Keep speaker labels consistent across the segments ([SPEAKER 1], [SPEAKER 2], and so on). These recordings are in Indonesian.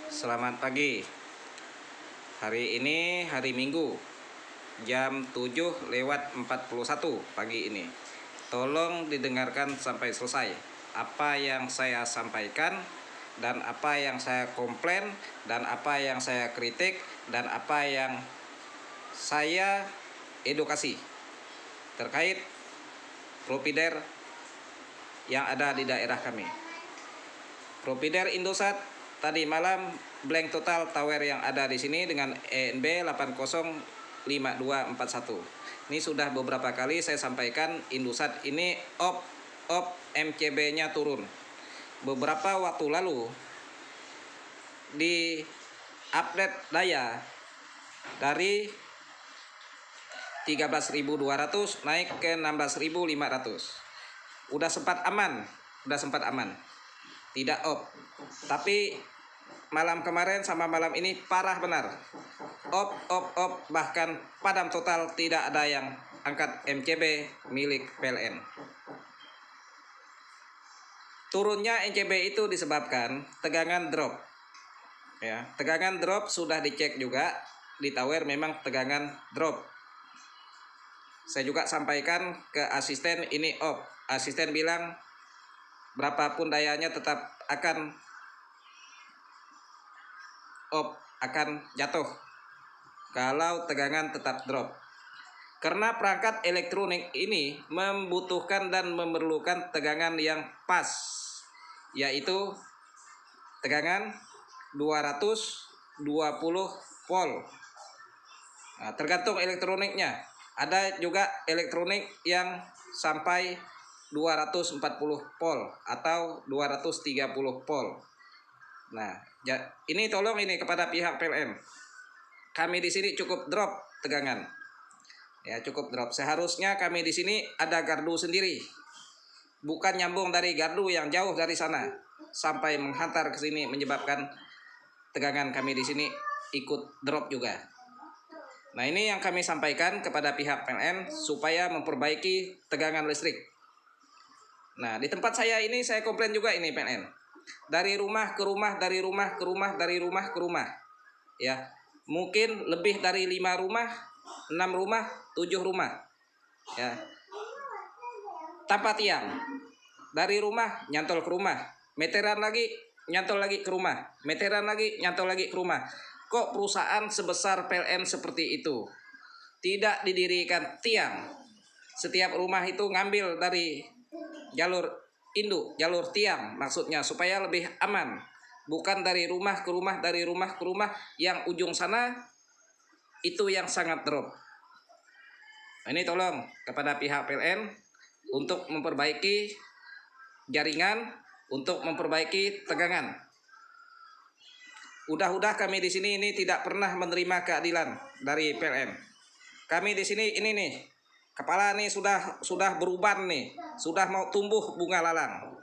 [SPEAKER 1] Selamat pagi. Hari ini hari Minggu, jam 7:41 pagi ini. Tolong didengarkan sampai selesai apa yang saya sampaikan dan apa yang saya komplain dan apa yang saya kritik dan apa yang saya edukasi terkait provider yang ada di daerah kami. Provider Indosat tadi malam blank total tower yang ada di sini dengan ENB 805241. Ini sudah beberapa kali saya sampaikan Indosat ini MCB-nya turun. Beberapa waktu lalu di update daya dari 13.200 naik ke 16.500. Udah sempat aman, tidak off. Tapi malam kemarin sama malam ini parah benar. Off, bahkan padam total, tidak ada yang angkat MCB milik PLN. Turunnya MCB itu disebabkan tegangan drop. Ya, tegangan drop sudah dicek juga di tower, memang tegangan drop. Saya juga sampaikan ke asisten ini off. Asisten bilang berapapun dayanya tetap akan off, akan jatuh kalau tegangan tetap drop. Karena perangkat elektronik ini membutuhkan dan memerlukan tegangan yang pas, yaitu tegangan 220 volt. Nah, tergantung elektroniknya. Ada juga elektronik yang sampai 240 volt atau 230 volt. Nah, ini tolong ini kepada pihak PLN. Kami di sini cukup drop tegangan. Ya, cukup drop. Seharusnya kami di sini ada gardu sendiri. Bukan nyambung dari gardu yang jauh dari sana sampai menghantar ke sini, menyebabkan tegangan kami di sini ikut drop juga. Nah, ini yang kami sampaikan kepada pihak PLN supaya memperbaiki tegangan listrik. Nah, di tempat saya ini saya komplain juga ini PLN. Dari rumah ke rumah, dari rumah ke rumah, dari rumah ke rumah. Ya, mungkin lebih dari 5 rumah, 6 rumah, 7 rumah. Ya. Tanpa tiang. Dari rumah nyantol ke rumah. Meteran lagi nyantol lagi ke rumah. Meteran lagi nyantol lagi ke rumah. Kok perusahaan sebesar PLN seperti itu tidak didirikan tiang? Setiap rumah itu ngambil dari jalur induk, jalur tiang maksudnya, supaya lebih aman. Bukan dari rumah ke rumah, dari rumah ke rumah, yang ujung sana itu yang sangat drop. Nah, ini tolong kepada pihak PLN untuk memperbaiki jaringan, untuk memperbaiki tegangan. Udah kami di sini ini tidak pernah menerima keadilan dari PLN. Kami di sini ini nih, kepala nih sudah beruban nih, sudah mau tumbuh bunga lalang.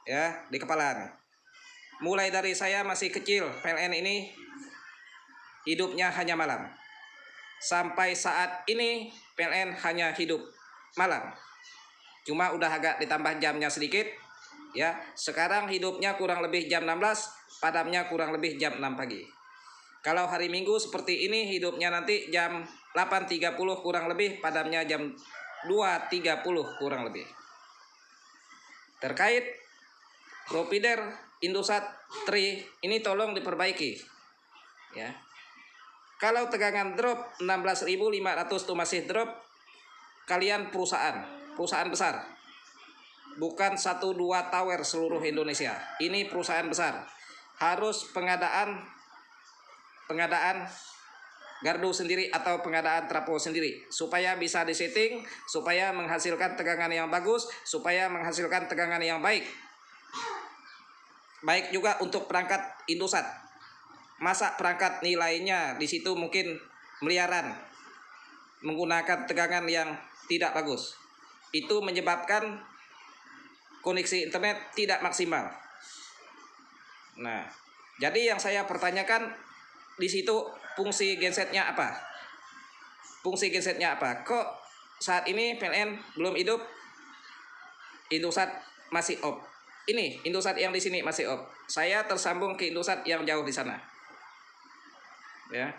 [SPEAKER 1] Ya, di kepala nih. Mulai dari saya masih kecil, PLN ini hidupnya hanya malam. Sampai saat ini PLN hanya hidup malam. Cuma udah agak ditambah jamnya sedikit. Ya, sekarang hidupnya kurang lebih jam 16, padamnya kurang lebih jam 6 pagi. Kalau hari Minggu seperti ini hidupnya nanti jam 8.30 kurang lebih, padamnya jam 2.30 kurang lebih. Terkait provider Indosat 3 ini tolong diperbaiki. Ya. Kalau tegangan drop 16.500 itu masih drop, kalian perusahaan besar. Bukan 1-2 tower seluruh Indonesia. Ini perusahaan besar. Harus pengadaan gardu sendiri atau pengadaan trafo sendiri supaya bisa disetting, supaya menghasilkan tegangan yang bagus, supaya menghasilkan tegangan yang baik. Baik juga untuk perangkat Indosat. Masa perangkat nilainya di situ mungkin miliaran, menggunakan tegangan yang tidak bagus. Itu menyebabkan koneksi internet tidak maksimal. Nah, jadi yang saya pertanyakan di situ, fungsi gensetnya apa? Kok saat ini PLN belum hidup, Indosat masih off? ini Indosat yang di sini masih off. Saya tersambung ke Indosat yang jauh di sana. Ya.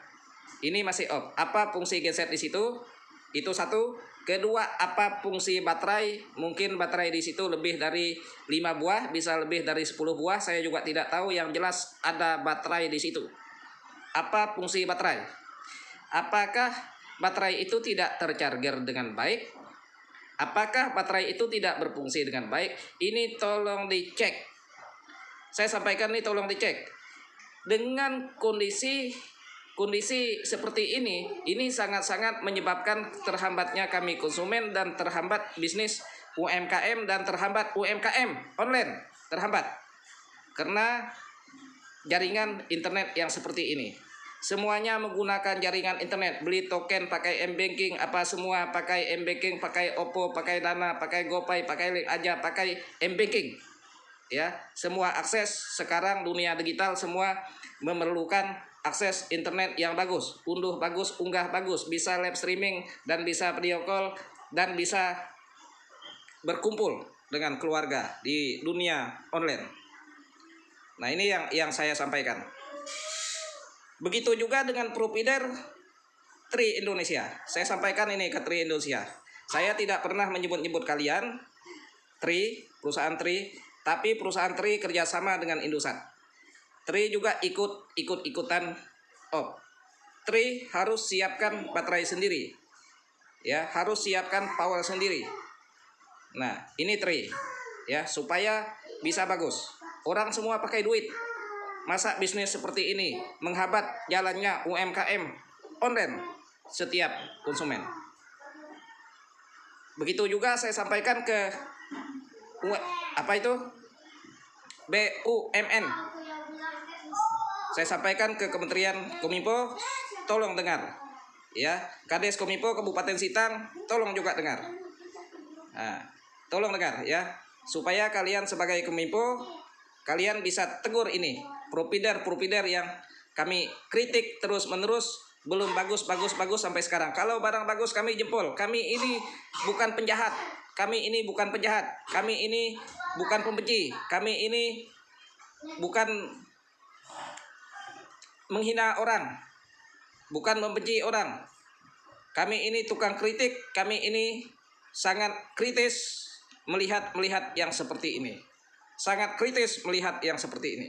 [SPEAKER 1] Ini masih off. Apa fungsi genset di situ? Itu satu. Kedua, apa fungsi baterai? Mungkin baterai di situ lebih dari 5 buah, bisa lebih dari 10 buah. Saya juga tidak tahu, yang jelas ada baterai di situ. Apa fungsi baterai? Apakah baterai itu tidak tercharger dengan baik? Apakah baterai itu tidak berfungsi dengan baik? Ini tolong dicek. Saya sampaikan ini tolong dicek. Dengan kondisi seperti ini sangat-sangat menyebabkan terhambatnya kami konsumen dan terhambat bisnis UMKM dan terhambat UMKM online, terhambat karena jaringan internet yang seperti ini. Semuanya menggunakan jaringan internet, beli token pakai m-banking, apa semua pakai m-banking, pakai Oppo, pakai Dana, pakai GoPay, pakai Link aja, pakai m-banking. Ya, semua akses sekarang dunia digital semua memerlukan akses internet yang bagus, unduh bagus, unggah bagus, bisa live streaming dan bisa video call dan bisa berkumpul dengan keluarga di dunia online. Nah, ini yang saya sampaikan. Begitu juga dengan provider Tri Indonesia. Saya sampaikan ini ke Tri Indonesia. Saya tidak pernah menyebut-nyebut kalian Tri, perusahaan Tri, tapi perusahaan Tri kerjasama dengan Indosat. Tri juga ikutan off. Tri harus siapkan baterai sendiri, ya, harus siapkan power sendiri. Nah, ini Tri, ya, supaya bisa bagus. Orang semua pakai duit. Masa bisnis seperti ini menghambat jalannya UMKM online setiap konsumen. Begitu juga saya sampaikan ke BUMN. Saya sampaikan ke Kementerian Kominfo, tolong dengar, ya, Kades Kominfo Kabupaten Sintang, tolong juga dengar. Nah, tolong dengar, ya, supaya kalian sebagai Kominfo, kalian bisa tegur ini provider yang kami kritik terus-menerus, belum bagus sampai sekarang. Kalau barang bagus kami jempol. Kami ini bukan penjahat. Kami ini bukan penjahat. Kami ini bukan pembenci. Kami ini bukan menghina orang, bukan membenci orang. Kami ini tukang kritik, kami ini sangat kritis melihat yang seperti ini. Sangat kritis melihat yang seperti ini.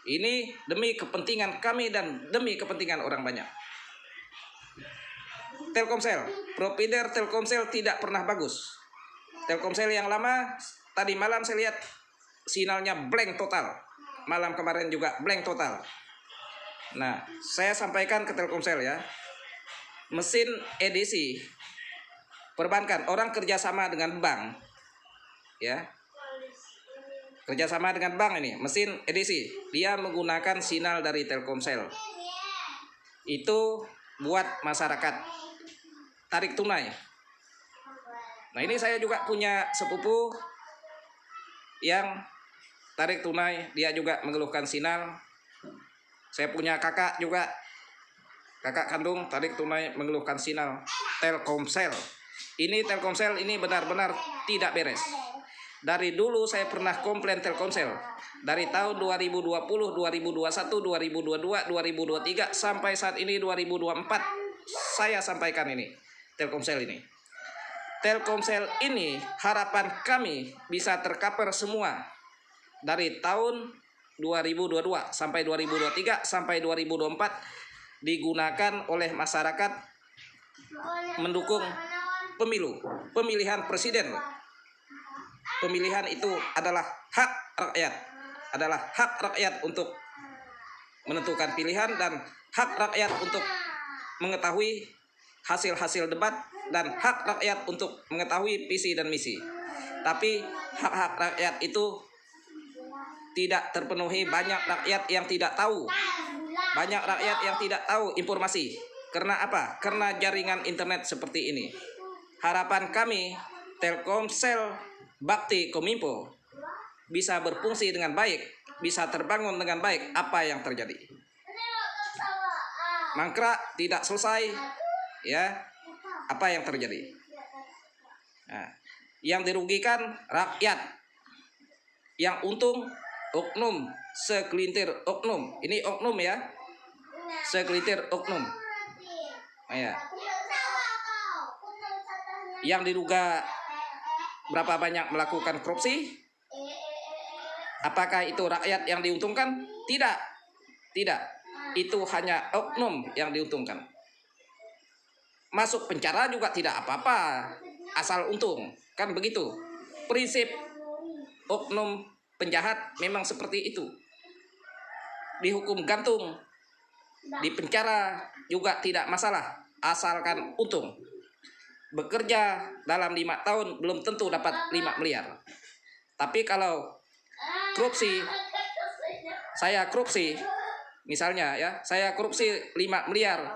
[SPEAKER 1] Ini demi kepentingan kami dan demi kepentingan orang banyak. Telkomsel, provider Telkomsel tidak pernah bagus. Telkomsel yang lama, tadi malam saya lihat sinyalnya blank total. Malam kemarin juga blank total. Nah, saya sampaikan ke Telkomsel, ya, mesin edisi perbankan, orang kerjasama dengan bank, ya, kerjasama dengan bank ini, mesin edisi, dia menggunakan sinyal dari Telkomsel. Itu buat masyarakat tarik tunai. Nah, ini saya juga punya sepupu yang tarik tunai, dia juga mengeluhkan sinyal. Saya punya kakak juga, kakak kandung tarik tunai mengeluhkan sinyal Telkomsel. Ini Telkomsel ini benar-benar tidak beres. Dari dulu saya pernah komplain Telkomsel. Dari tahun 2020, 2021, 2022, 2023 sampai saat ini 2024 saya sampaikan ini Telkomsel ini. Telkomsel ini harapan kami bisa tercover semua dari tahun 2022 sampai 2023 sampai 2024 digunakan oleh masyarakat mendukung pemilihan presiden. Pemilihan itu adalah hak rakyat untuk menentukan pilihan dan hak rakyat untuk mengetahui hasil-hasil debat dan hak rakyat untuk mengetahui visi dan misi. Tapi hak-hak rakyat itu tidak terpenuhi. Banyak rakyat yang tidak tahu. Banyak rakyat yang tidak tahu informasi. Karena apa? Karena jaringan internet seperti ini. Harapan kami Telkomsel Bakti Kominfo bisa berfungsi dengan baik, bisa terbangun dengan baik. Apa yang terjadi? Mangkrak tidak selesai, ya. Apa yang terjadi? Nah, yang dirugikan rakyat. Yang untung oknum, segelintir oknum. Ini oknum ya, segelintir oknum. Nah, ya. Yang diduga berapa banyak melakukan korupsi? Apakah itu rakyat yang diuntungkan? Tidak. Tidak. Itu hanya oknum yang diuntungkan. Masuk penjara juga tidak apa-apa, asal untung. Kan begitu. Prinsip oknum penjahat memang seperti itu. Dihukum gantung, di penjara juga tidak masalah, asalkan untung. Bekerja dalam 5 tahun belum tentu dapat 5 miliar. Tapi kalau korupsi, saya korupsi, misalnya ya, saya korupsi 5 miliar,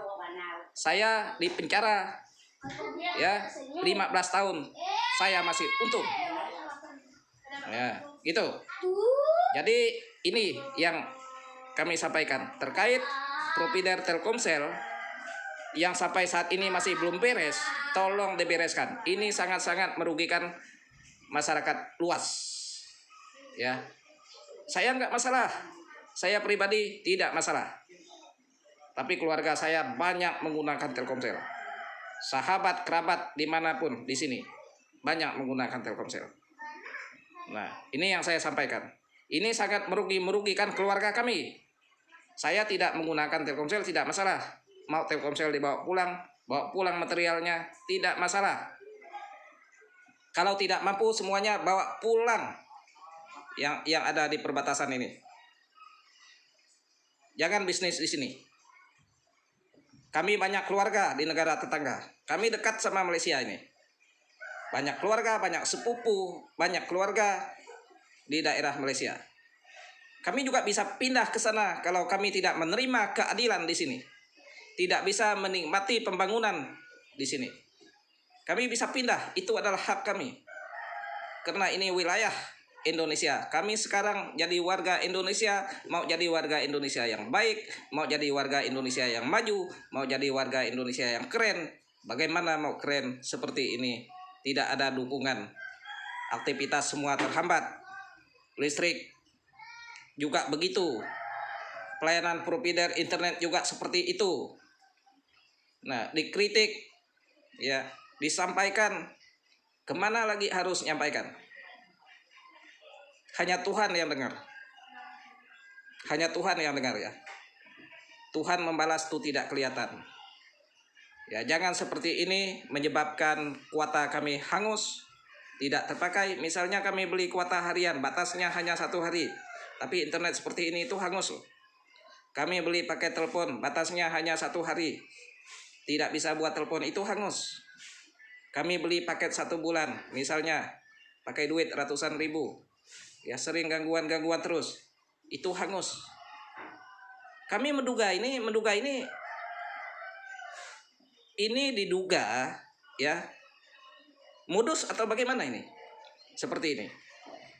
[SPEAKER 1] saya di penjara ya 15 tahun, saya masih untung. Ya, gitu. Jadi ini yang kami sampaikan terkait provider Telkomsel yang sampai saat ini masih belum beres, tolong dibereskan. Ini sangat-sangat merugikan masyarakat luas. Ya, saya nggak masalah, saya pribadi tidak masalah. Tapi keluarga saya banyak menggunakan Telkomsel. Sahabat, kerabat dimanapun di sini banyak menggunakan Telkomsel. Nah, ini yang saya sampaikan. Ini sangat merugikan keluarga kami. Saya tidak menggunakan Telkomsel tidak masalah. Mau Telkomsel dibawa pulang materialnya tidak masalah. Kalau tidak mampu semuanya bawa pulang yang ada di perbatasan ini. Jangan bisnis di sini. Kami banyak keluarga di negara tetangga. Kami dekat sama Malaysia ini. Banyak keluarga, banyak sepupu, banyak keluarga di daerah Malaysia. Kami juga bisa pindah ke sana kalau kami tidak menerima keadilan di sini. Tidak bisa menikmati pembangunan di sini. Kami bisa pindah, itu adalah hak kami. Karena ini wilayah Indonesia. Kami sekarang jadi warga Indonesia, mau jadi warga Indonesia yang baik, mau jadi warga Indonesia yang maju, mau jadi warga Indonesia yang keren. Bagaimana mau keren seperti ini? Tidak ada dukungan. Aktivitas semua terhambat. Listrik juga begitu. Pelayanan provider internet juga seperti itu. Nah, dikritik, ya, disampaikan, kemana lagi harus nyampaikan? Hanya Tuhan yang dengar. Hanya Tuhan yang dengar ya. Tuhan membalas itu tidak kelihatan. Ya, jangan seperti ini menyebabkan kuota kami hangus, tidak terpakai. Misalnya kami beli kuota harian, batasnya hanya 1 hari. Tapi internet seperti ini itu hangus loh. Kami beli pakai telepon, batasnya hanya 1 hari. Tidak bisa buat telepon, itu hangus. Kami beli paket 1 bulan, misalnya pakai duit ratusan ribu. Ya, sering gangguan terus. Itu hangus. Kami menduga ini diduga ya modus atau bagaimana ini? Seperti ini.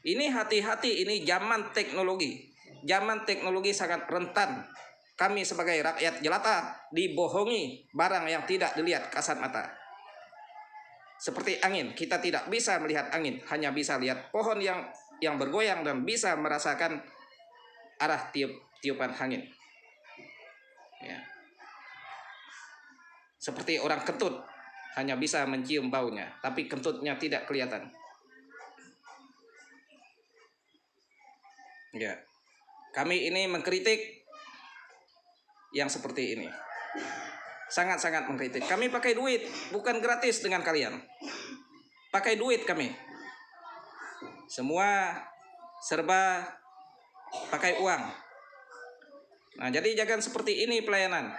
[SPEAKER 1] Ini hati-hati, ini zaman teknologi. Zaman teknologi sangat rentan. Kami sebagai rakyat jelata dibohongi barang yang tidak dilihat kasat mata. Seperti angin, kita tidak bisa melihat angin, hanya bisa lihat pohon yang bergoyang dan bisa merasakan arah tiupan angin. Ya. Seperti orang kentut, hanya bisa mencium baunya, tapi kentutnya tidak kelihatan. Ya. Kami ini mengkritik yang seperti ini. Sangat-sangat mengkritik. Kami pakai duit, bukan gratis dengan kalian. Pakai duit kami. Semua serba pakai uang. Nah, jadi jangan seperti ini pelayanan.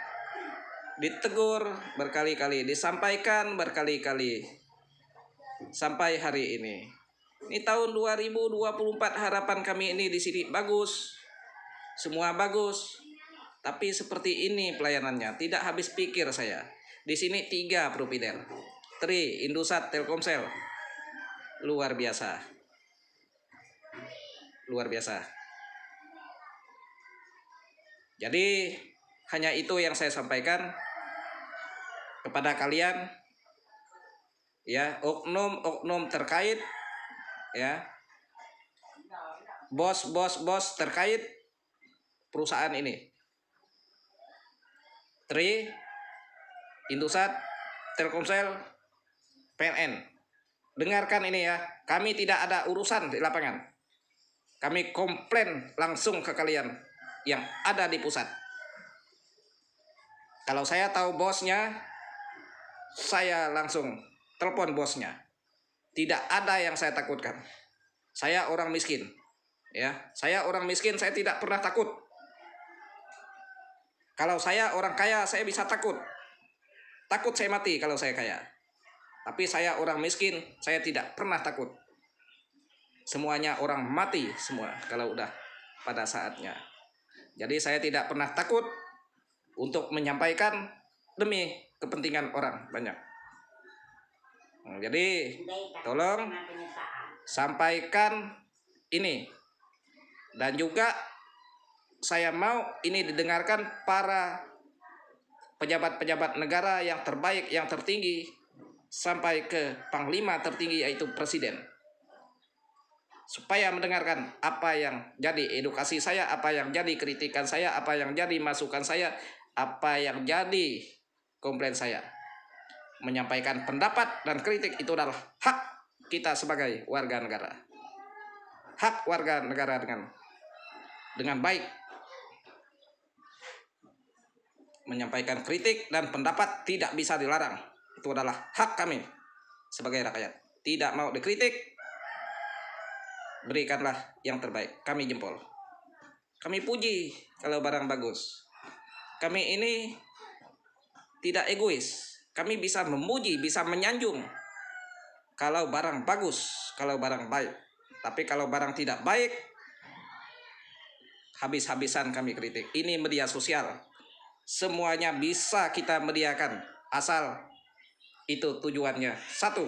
[SPEAKER 1] Ditegur berkali-kali, disampaikan berkali-kali. Sampai hari ini. Ini tahun 2024, harapan kami ini di sini bagus. Semua bagus. Tapi seperti ini pelayanannya, tidak habis pikir saya. Di sini 3 provider. Tri, Indosat, Telkomsel. Luar biasa. Luar biasa. Jadi hanya itu yang saya sampaikan kepada kalian. Ya, oknum-oknum terkait ya bos terkait perusahaan ini. Tri, Indosat, Telkomsel, PLN. Dengarkan ini ya, kami tidak ada urusan di lapangan. Kami komplain langsung ke kalian yang ada di pusat. Kalau saya tahu bosnya, saya langsung telepon bosnya. Tidak ada yang saya takutkan. Saya orang miskin. Ya, saya orang miskin, saya tidak pernah takut. Kalau saya orang kaya, saya bisa takut. Takut saya mati kalau saya kaya. Tapi saya orang miskin, saya tidak pernah takut. Semuanya orang mati semua kalau udah pada saatnya. Jadi saya tidak pernah takut untuk menyampaikan demi kepentingan orang banyak. Jadi tolong sampaikan ini. Dan juga saya mau ini didengarkan para pejabat-pejabat negara yang terbaik, yang tertinggi, sampai ke panglima tertinggi yaitu presiden. Supaya mendengarkan apa yang jadi edukasi saya, apa yang jadi kritikan saya, apa yang jadi masukan saya, apa yang jadi komplain saya. Menyampaikan pendapat dan kritik itu adalah hak kita sebagai warga negara. Hak warga negara dengan baik. Menyampaikan kritik dan pendapat tidak bisa dilarang. Itu adalah hak kami sebagai rakyat. Tidak mau dikritik, berikanlah yang terbaik. Kami jempol. Kami puji kalau barang bagus. Kami ini tidak egois. Kami bisa memuji, bisa menyanjung kalau barang bagus, kalau barang baik. Tapi kalau barang tidak baik, habis-habisan kami kritik. Ini media sosial. Semuanya bisa kita mediakan, asal itu tujuannya satu.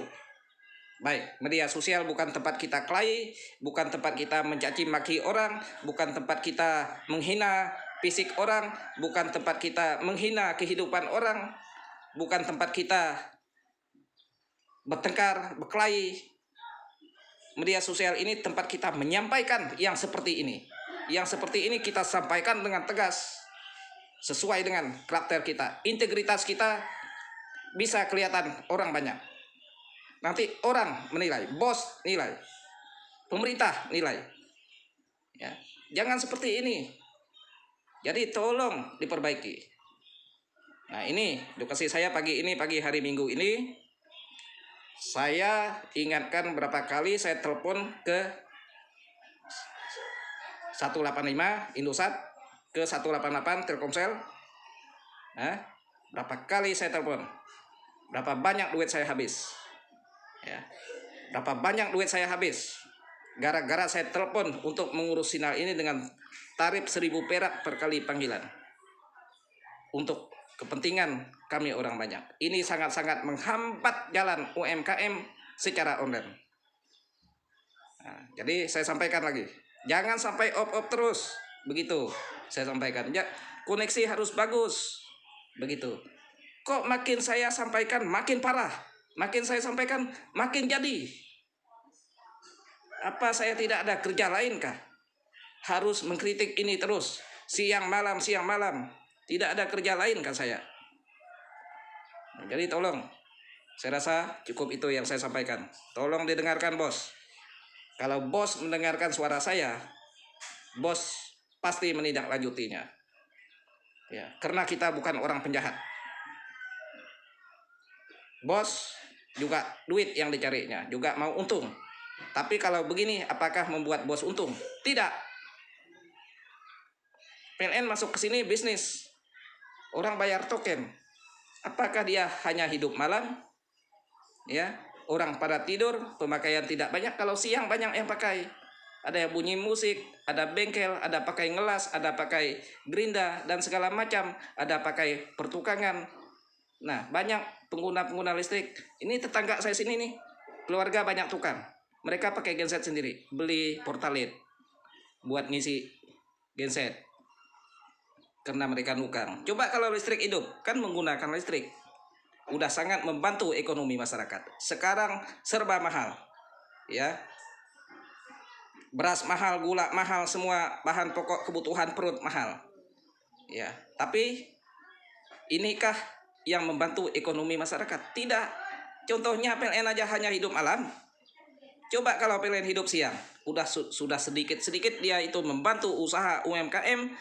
[SPEAKER 1] Baik, media sosial bukan tempat kita kelahi, bukan tempat kita mencaci maki orang, bukan tempat kita menghina fisik orang, bukan tempat kita menghina kehidupan orang, bukan tempat kita bertengkar, berkelahi. Media sosial ini tempat kita menyampaikan yang seperti ini. Yang seperti ini kita sampaikan dengan tegas. Sesuai dengan karakter kita, integritas kita bisa kelihatan orang banyak. Nanti orang menilai, bos nilai, pemerintah nilai. Ya, jangan seperti ini. Jadi tolong diperbaiki. Nah ini edukasi saya pagi hari Minggu ini. Saya ingatkan berapa kali saya telepon ke 185 Indosat, ke 188 Telkomsel. Nah, berapa kali saya telepon, berapa banyak duit saya habis, ya, berapa banyak duit saya habis gara-gara saya telepon untuk mengurus sinyal ini dengan tarif 1.000 perak per kali panggilan untuk kepentingan kami orang banyak. Ini sangat-sangat menghambat jalan UMKM secara online. Nah, jadi saya sampaikan lagi, jangan sampai op-op terus. Begitu saya sampaikan, ya, koneksi harus bagus. Begitu. Kok makin saya sampaikan makin parah, makin saya sampaikan makin jadi. Apa saya tidak ada kerja lain kah? Harus mengkritik ini terus, siang malam. Tidak ada kerja lain kan saya. Jadi tolong, saya rasa cukup itu yang saya sampaikan. Tolong didengarkan bos. Kalau bos mendengarkan suara saya, bos pasti menindaklanjutinya. Ya, karena kita bukan orang penjahat. Bos juga duit yang dicarinya, juga mau untung. Tapi kalau begini, apakah membuat bos untung? Tidak. PLN masuk ke sini bisnis. Orang bayar token. Apakah dia hanya hidup malam? Ya, orang pada tidur, pemakaian tidak banyak. Kalau siang banyak yang pakai. Ada yang bunyi musik, ada bengkel, ada pakai ngelas, ada pakai gerinda, dan segala macam. Ada pakai pertukangan. Nah, banyak pengguna listrik. Ini tetangga saya sini nih, keluarga banyak tukang. Mereka pakai genset sendiri, beli portalit buat ngisi genset. Karena mereka nukang. Coba kalau listrik hidup, kan menggunakan listrik. Udah sangat membantu ekonomi masyarakat. Sekarang serba mahal. Ya. beras mahal, gula mahal, semua bahan pokok kebutuhan perut mahal. Ya, tapi inikah yang membantu ekonomi masyarakat? Tidak. Contohnya PLN aja hanya hidup malam. Coba kalau PLN hidup siang, sudah sedikit-sedikit dia itu membantu usaha UMKM,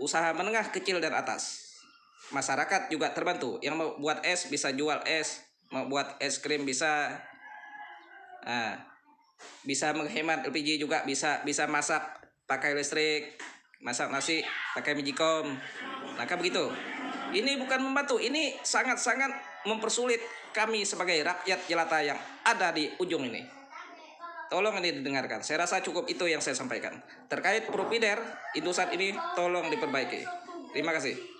[SPEAKER 1] usaha menengah, kecil dan atas. Masyarakat juga terbantu. Yang mau buat es bisa jual es, mau buat es krim bisa. Nah, bisa menghemat LPG juga, bisa masak pakai listrik, masak nasi pakai Magicom. Maka begitu. Ini bukan membantu, ini sangat-sangat mempersulit kami sebagai rakyat jelata yang ada di ujung ini. Tolong ini didengarkan. Saya rasa cukup itu yang saya sampaikan. Terkait Provider, Indosat ini tolong diperbaiki. Terima kasih.